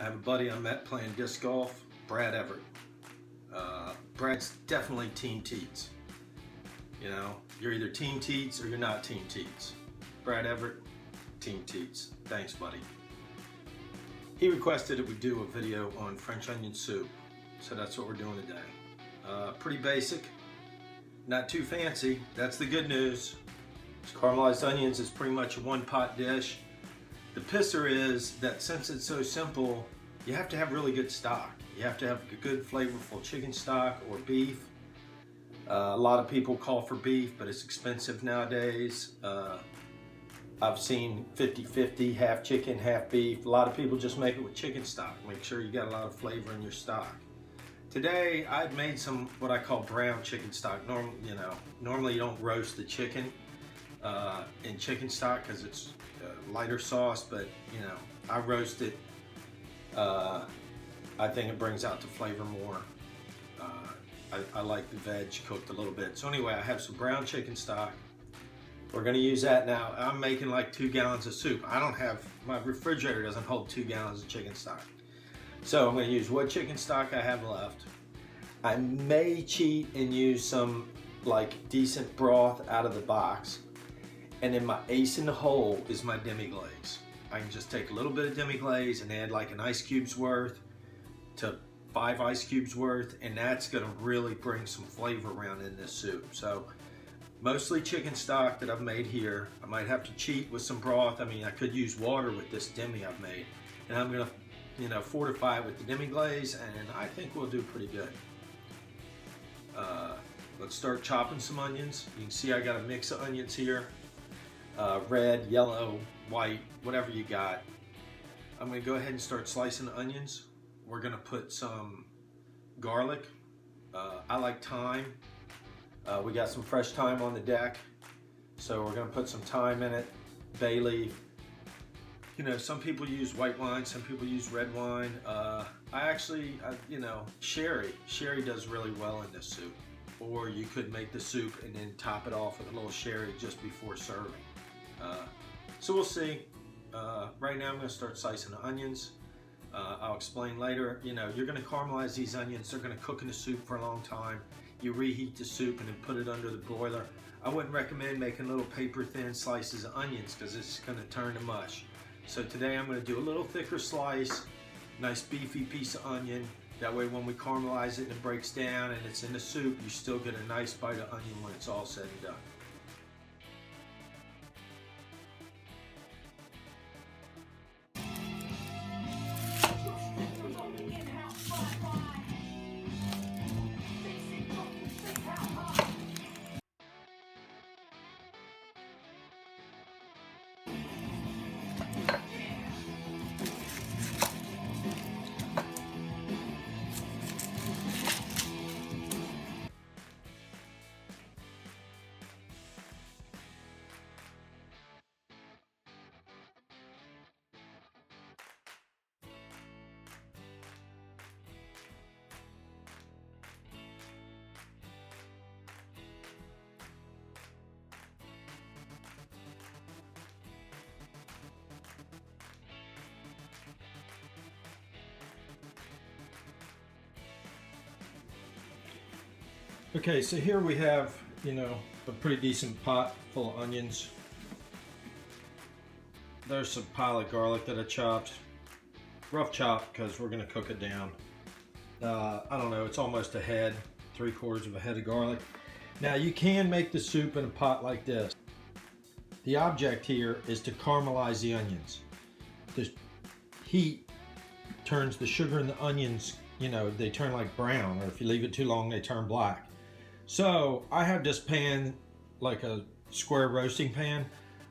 I have a buddy I met playing disc golf, Brad Everett. Brad's definitely Team Teats. You know, you're either Team Teats or you're not Team Teats. Brad Everett, Team Teats. Thanks, buddy. He requested that we do a video on French onion soup, so that's what we're doing today. Pretty basic, not too fancy. That's the good news. Caramelized onions is pretty much a one-pot dish. The pisser is that since it's so simple, you have to have really good stock. You have to have a good flavorful chicken stock or beef. A lot of people call for beef, but it's expensive nowadays. I've seen 50-50, half chicken, half beef. A lot of people just make it with chicken stock. Make sure you got a lot of flavor in your stock. Today, I've made some what I call brown chicken stock. Normally you don't roast the chicken in chicken stock because it's lighter sauce, but you know, I roast it. I think it brings out the flavor more. I like the veg cooked a little bit. So anyway, I have some brown chicken stock. We're gonna use that now. I'm making like 2 gallons of soup. My refrigerator doesn't hold 2 gallons of chicken stock. So I'm gonna use what chicken stock I have left. I may cheat and use some like decent broth out of the box. And then my ace in the hole is my demi-glaze. I can just take a little bit of demi-glaze and add like an ice cube's worth to 5 ice cubes worth, and that's gonna really bring some flavor around in this soup. So mostly chicken stock that I've made here. I might have to cheat with some broth. I mean, I could use water with this demi I've made. And I'm gonna, fortify it with the demi-glaze, and I think we'll do pretty good. Let's start chopping some onions. You can see I got a mix of onions here. Red, yellow, white, whatever you got. I'm gonna go ahead and start slicing the onions. We're gonna put some garlic. I like thyme. We got some fresh thyme on the deck, so we're gonna put some thyme in it, bay leaf. Some people use white wine, some people use red wine. Sherry. Sherry does really well in this soup. Or you could make the soup and then top it off with a little sherry just before serving. So we'll see. Right now I'm gonna start slicing the onions. I'll explain later. You're gonna caramelize these onions. They're gonna cook in the soup for a long time. You reheat the soup and then put it under the broiler. I wouldn't recommend making little paper thin slices of onions because it's gonna turn to mush. So today I'm gonna do a little thicker slice, nice beefy piece of onion. That way when we caramelize it and it breaks down and it's in the soup, you still get a nice bite of onion when it's all said and done. Okay, so here we have, a pretty decent pot full of onions. There's some pile of garlic that I chopped. Rough chop because we're gonna cook it down. I don't know, it's almost a head, 3/4 of a head of garlic. Now you can make the soup in a pot like this. The object here is to caramelize the onions. The heat turns the sugar in the onions, they turn like brown, or if you leave it too long, they turn black. So I have this pan, like a square roasting pan.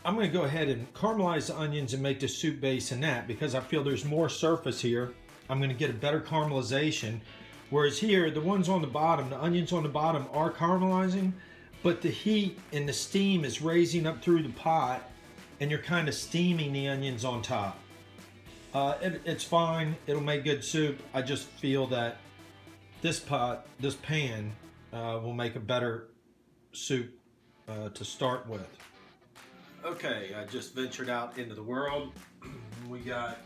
I'm gonna go ahead and caramelize the onions and make the soup base in that because I feel there's more surface here. I'm gonna get a better caramelization. Whereas here, the ones on the bottom, the onions on the bottom are caramelizing, but the heat and the steam is raising up through the pot and you're kind of steaming the onions on top. It's fine, it'll make good soup. I just feel that this pan, will make a better soup to start with. Okay, I just ventured out into the world. We got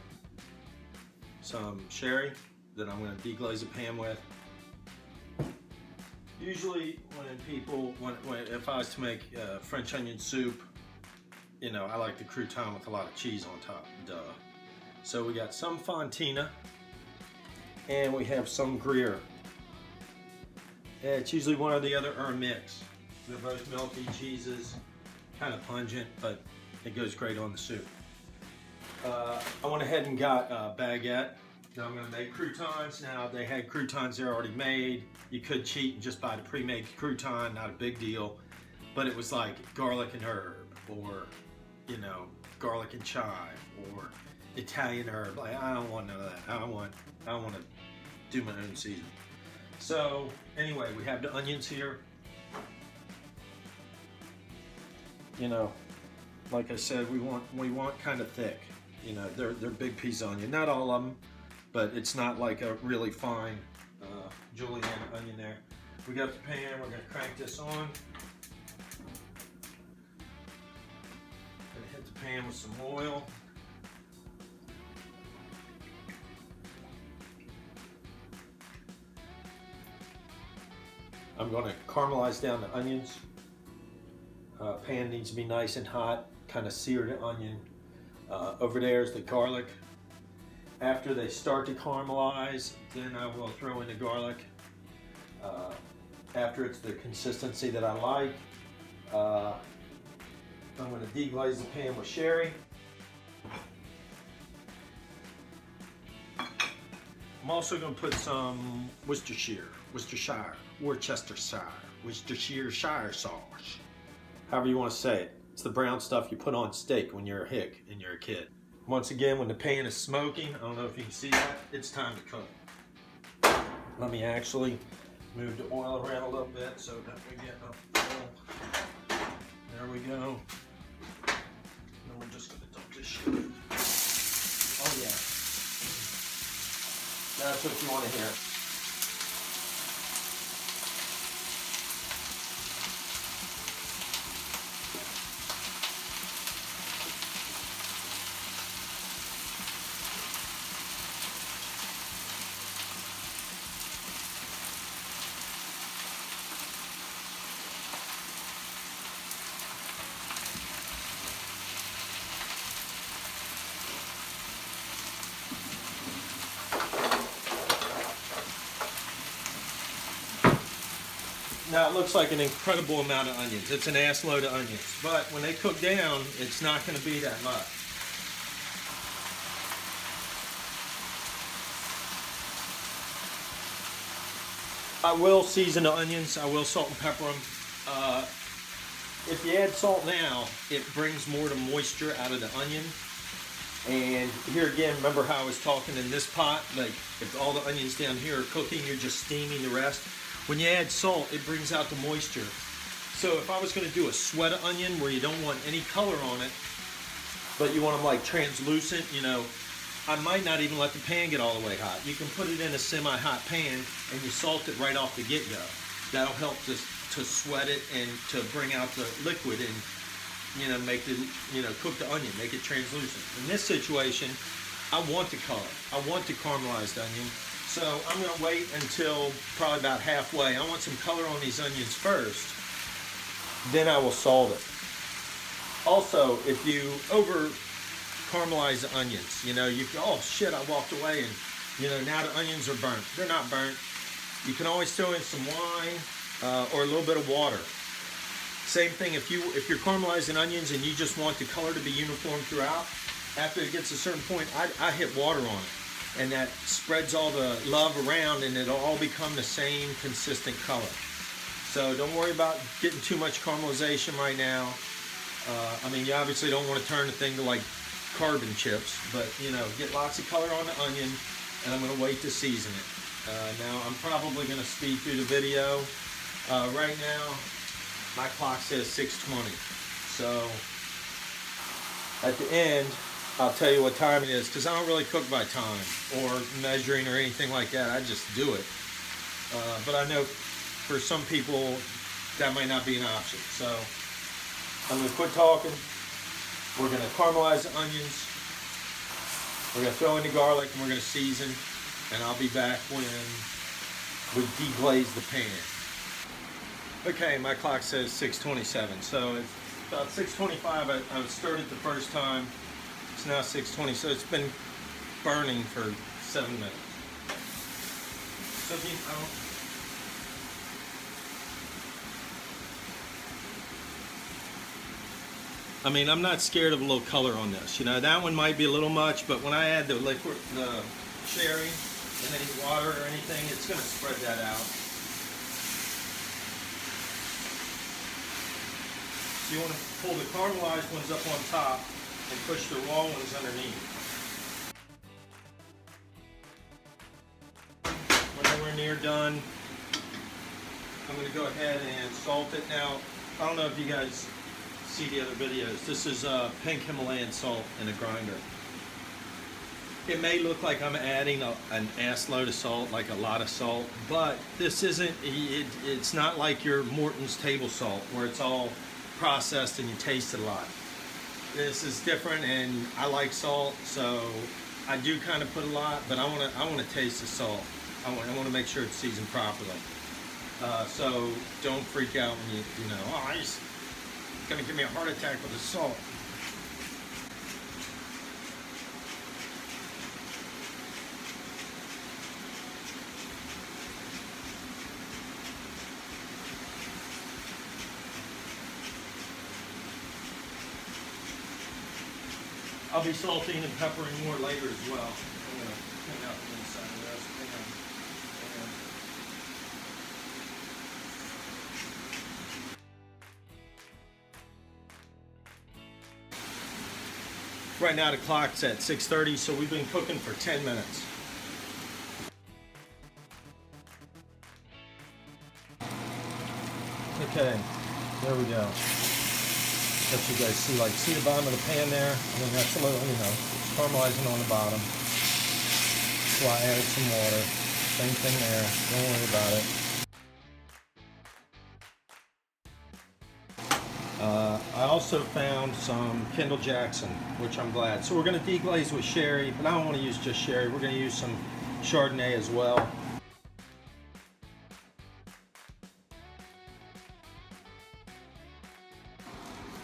some sherry that I'm going to deglaze the pan with. Usually if I was to make French onion soup, you know, I like the crouton with a lot of cheese on top, duh. So we got some Fontina, and we have some Gruyere. Yeah, it's usually one or the other or a mix. They're both milky cheeses, kind of pungent, but it goes great on the soup. I went ahead and got a baguette. Now I'm going to make croutons. Now they had croutons there already made. You could cheat and just buy the pre-made crouton, not a big deal. But it was like garlic and herb, or you know, garlic and chive, or Italian herb. Like, I don't want none of that. I don't want to do my own seasoning. So anyway, we have the onions here. You know, like I said, we want kind of thick. You know, they're big piece onion. Not all of them, but it's not like a really fine julienne onion there. We got the pan. We're gonna crank this on. Gonna hit the pan with some oil. I'm going to caramelize down the onions. Pan needs to be nice and hot, kind of sear the onion. Over there is the garlic. After they start to caramelize, then I will throw in the garlic. After it's the consistency that I like, I'm going to deglaze the pan with sherry. I'm also going to put some Worcestershire sauce. However you want to say it. It's the brown stuff you put on steak when you're a hick and you're a kid. Once again, when the pan is smoking, I don't know if you can see that, it's time to cook. Let me actually move the oil around a little bit so that we get a oil. There we go. Then we're just going to dump this shit in. Oh yeah. That's what you want to hear. Now it looks like an incredible amount of onions. It's an ass load of onions. But when they cook down, it's not going to be that much. I will season the onions. I will salt and pepper them. If you add salt now, it brings more the moisture out of the onion. And here again, remember how I was talking in this pot? Like, if all the onions down here are cooking, you're just steaming the rest. When you add salt, it brings out the moisture. So if I was going to do a sweat of onion where you don't want any color on it, but you want them like translucent, you know, I might not even let the pan get all the way hot. You can put it in a semi-hot pan and you salt it right off the get-go. That'll help to sweat it and to bring out the liquid and, you know, make the, you know, cook the onion, make it translucent. In this situation, I want the color. I want the caramelized onion. So I'm going to wait until probably about halfway. I want some color on these onions first. Then I will salt it. Also, if you over caramelize the onions, you know, you go, oh shit, I walked away and, you know, now the onions are burnt. They're not burnt. You can always throw in some wine or a little bit of water. Same thing if you're caramelizing onions and you just want the color to be uniform throughout, after it gets a certain point, I hit water on it. And that spreads all the love around and it'll all become the same consistent color. So don't worry about getting too much caramelization right now. I mean, you obviously don't want to turn the thing to like carbon chips, but you know, get lots of color on the onion, and I'm going to wait to season it. Now I'm probably going to speed through the video. Right now, my clock says 6:20. So at the end, I'll tell you what time it is, because I don't really cook by time or measuring or anything like that. I just do it. But I know for some people that might not be an option. So I'm going to quit talking. We're going to caramelize the onions. We're gonna throw in the garlic and we're gonna season, and I'll be back when we deglaze the pan. Okay, my clock says 6:27, so it's about 6:25. I stirred it the first time. It's now 6:20, so it's been burning for 7 minutes. So if you, I mean, I'm not scared of a little color on this. You know, that one might be a little much, but when I add the liquid, the sherry, and any water or anything, it's going to spread that out. So you want to pull the caramelized ones up on top and push the raw ones underneath. When we're near done, I'm going to go ahead and salt it. Now, I don't know if you guys see the other videos. This is pink Himalayan salt in a grinder. It may look like I'm adding an ass load of salt, like a lot of salt, but this isn't, it's not like your Morton's table salt where it's all processed and you taste it a lot. This is different, and I like salt, so I do kind of put a lot, but I want to taste the salt. I want to make sure it's seasoned properly. So don't freak out when you know, oh, he's gonna give me a heart attack with the salt. I'll be salting and peppering more later as well. I'm gonna clean out the inside of this. Right now the clock's at 6:30, so we've been cooking for 10 minutes. Okay, there we go. Let you guys see the bottom of the pan there. I mean, that's a little, you know, it's caramelizing on the bottom. So I added some water. Same thing there. Don't worry about it. I also found some Kendall Jackson, which I'm glad. So we're going to deglaze with sherry, but I don't want to use just sherry. We're going to use some Chardonnay as well.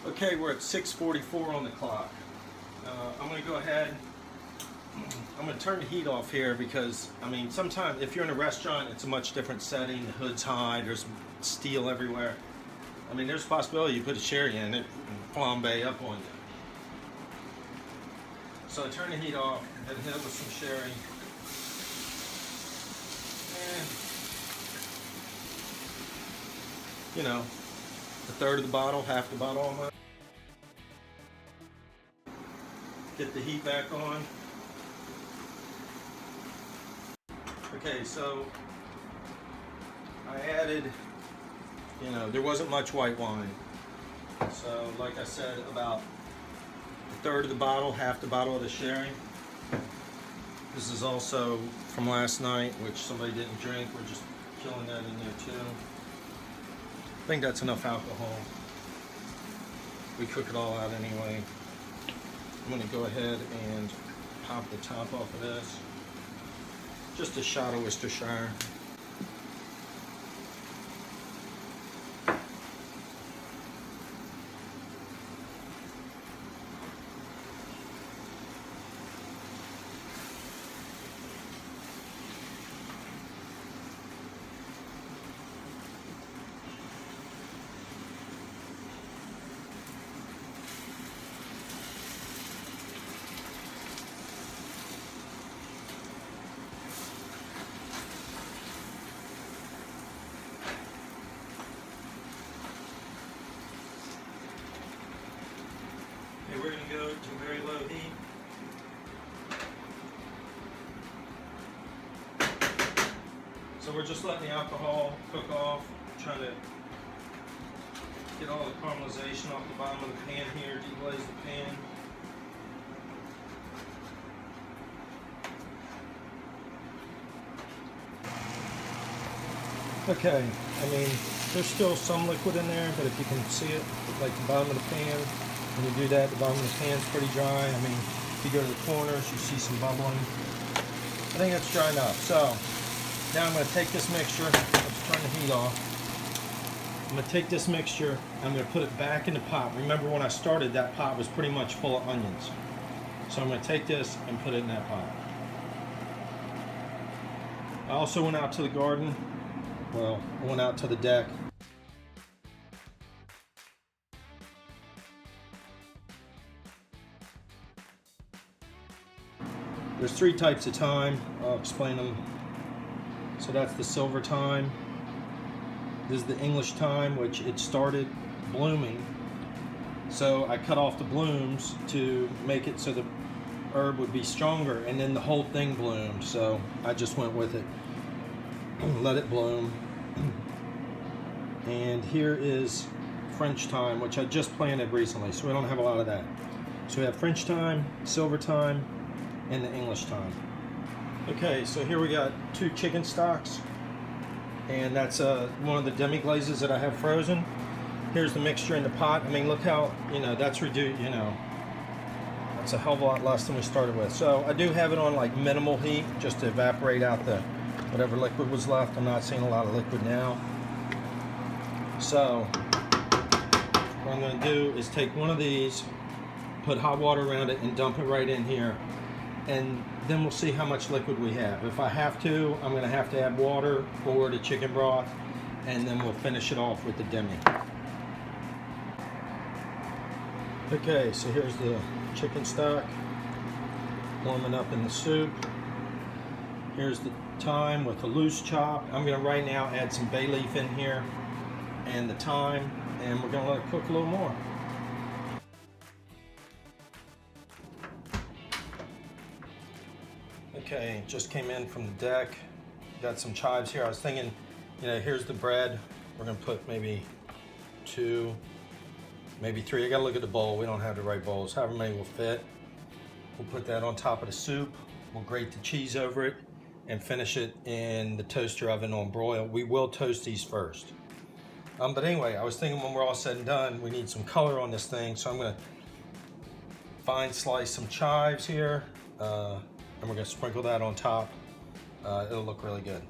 Okay, we're at 6:44 on the clock. I'm going to go ahead. I'm going to turn the heat off here because, I mean, sometimes if you're in a restaurant, it's a much different setting. The hood's high, there's steel everywhere. I mean, there's a possibility you put a sherry in it and flambe up on you. So I turn the heat off and hit it with some sherry. And, you know, a third of the bottle, half the bottle almost. Get the heat back on. Okay, so I added, you know, there wasn't much white wine. So like I said, about a third of the bottle, half the bottle of the sherry. This is also from last night, which somebody didn't drink. We're just killing that in there too. I think that's enough alcohol. We cook it all out anyway. I'm going to go ahead and pop the top off of this. Just a shot of Worcestershire. Okay, we're going to go to very low heat. So we're just letting the alcohol cook off, trying to get all the caramelization off the bottom of the pan here, deglaze the pan. Okay, I mean, there's still some liquid in there, but if you can see it, like the bottom of the pan, when you do that, the bottom of the pan's pretty dry. I mean, If you go to the corners, you see some bubbling. I think that's dry enough. So now I'm going to take this mixture. Let's turn the heat off. I'm going to take this mixture, I'm going to put it back in the pot. Remember when I started, that pot was pretty much full of onions. So I'm going to take this and put it in that pot. I also went out to the garden. Well, I went out to the deck. There's 3 types of thyme. I'll explain them. So that's the silver thyme. This is the English thyme, which it started blooming. So I cut off the blooms to make it so the herb would be stronger, and then the whole thing bloomed. So I just went with it, let it bloom. And here is French thyme, which I just planted recently, so we don't have a lot of that. So we have French thyme, silver thyme, and the English thyme. Okay, so here we got 2 chicken stocks. And that's one of the demi glazes that I have frozen. Here's the mixture in the pot. I mean, look how, that's reduced, that's a hell of a lot less than we started with. So I do have it on like minimal heat just to evaporate out the whatever liquid was left. I'm not seeing a lot of liquid now. So what I'm going to do is take one of these, put hot water around it, and dump it right in here. And then we'll see how much liquid we have. If I have to, I'm going to have to add water or the chicken broth, and then we'll finish it off with the demi. Okay, so here's the chicken stock warming up in the soup. Here's the thyme with the loose chop. I'm going to right now add some bay leaf in here and the thyme, and we're going to let it cook a little more. Okay, just came in from the deck. Got some chives here. I was thinking, here's the bread. We're gonna put maybe 2, maybe 3. I gotta look at the bowl. We don't have the right bowls. However many will fit. We'll put that on top of the soup. We'll grate the cheese over it and finish it in the toaster oven on broil. We will toast these first. But anyway, I was thinking when we're all said and done, we need some color on this thing. So I'm gonna fine slice some chives here. And we're going to sprinkle that on top. It'll look really good.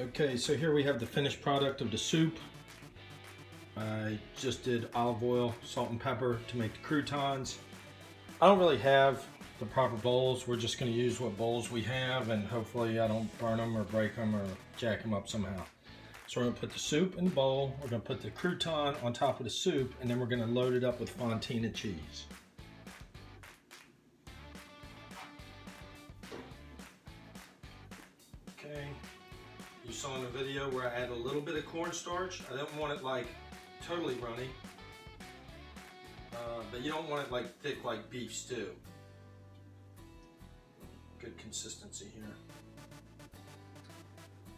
Okay, so here we have the finished product of the soup. I just did olive oil, salt and pepper to make the croutons. I don't really have the proper bowls. We're just going to use what bowls we have, and hopefully I don't burn them or break them or jack them up somehow. So we're going to put the soup in the bowl, we're going to put the crouton on top of the soup, and then we're going to load it up with fontina cheese. Okay. You saw in the video where I add a little bit of cornstarch. I don't want it like totally runny, but you don't want it like thick like beef stew. Good consistency here.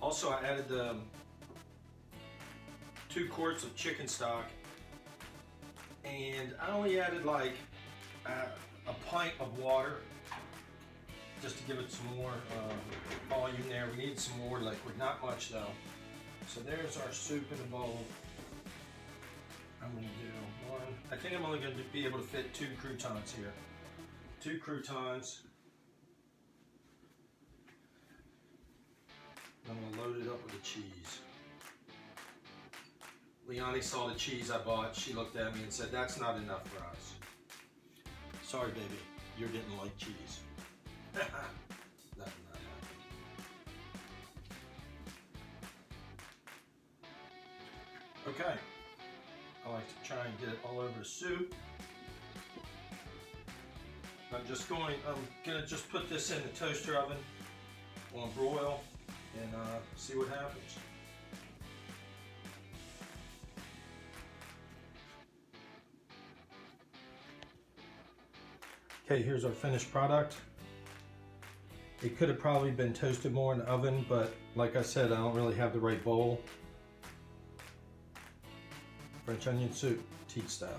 Also, I added 2 quarts of chicken stock, and I only added like a pint of water, just to give it some more volume there. We need some more liquid, not much though. So there's our soup in a bowl. I'm going to do 1. I think I'm only going to be able to fit 2 croutons here. 2 croutons. I'm going to load it up with the cheese. Leonie saw the cheese I bought. She looked at me and said, "That's not enough for us." Sorry, baby. You're getting light cheese. That will not happen. Okay. I like to try and get it all over the soup. I'm gonna just put this in the toaster oven on broil and see what happens. Okay, here's our finished product. It could have probably been toasted more in the oven, but like I said, I don't really have the right bowl. French onion soup, Teats style.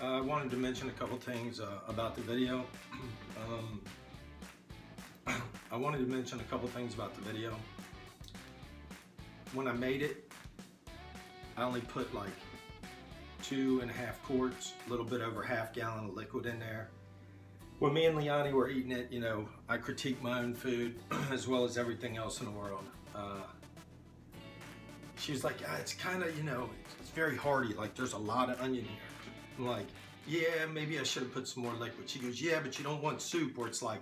I wanted to mention a couple things about the video. I wanted to mention a couple things about the video. When I made it, I only put like 2.5 quarts, a little bit over half gallon of liquid in there. When me and Liani were eating it, you know, I critiqued my own food as well as everything else in the world. She was like, it's kind of, you know, it's very hearty, like there's a lot of onion here. I'm like, yeah, maybe I should have put some more liquid. She goes, yeah, but you don't want soup where it's like,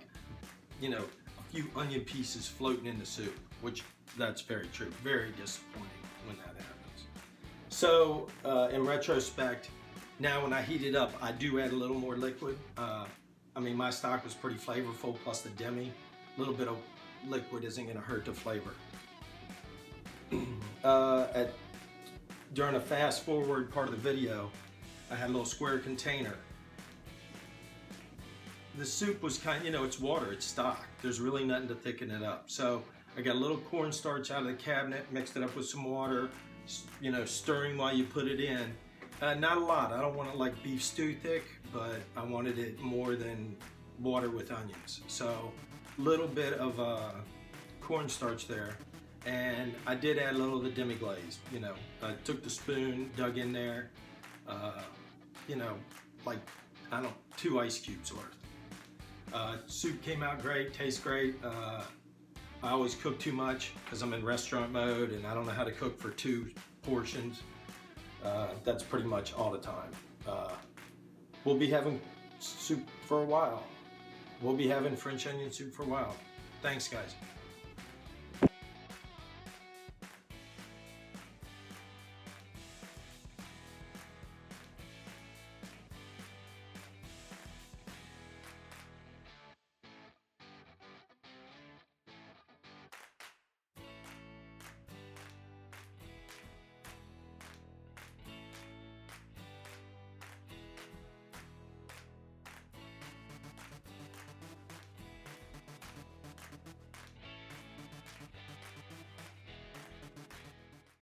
you know, a few onion pieces floating in the soup, which that's very true. Very disappointing when that happens. So in retrospect, now when I heat it up, I do add a little more liquid. I mean, my stock was pretty flavorful, plus the demi. A little bit of liquid isn't gonna hurt the flavor. During a fast forward part of the video, I had a little square container. The soup was kind of, you know, it's water, it's stock. There's really nothing to thicken it up. So I got a little cornstarch out of the cabinet, mixed it up with some water, you know, stirring while you put it in. Not a lot, I don't want it like beef stew thick, but I wanted it more than water with onions. So a little bit of cornstarch there. And I did add a little of the demi-glaze, you know. I took the spoon, dug in there, you know, like, I don't know, 2 ice cubes worth. Soup came out great, tastes great. I always cook too much because I'm in restaurant mode and I don't know how to cook for 2 portions. That's pretty much all the time. We'll be having soup for a while. We'll be having French onion soup for a while. Thanks, guys.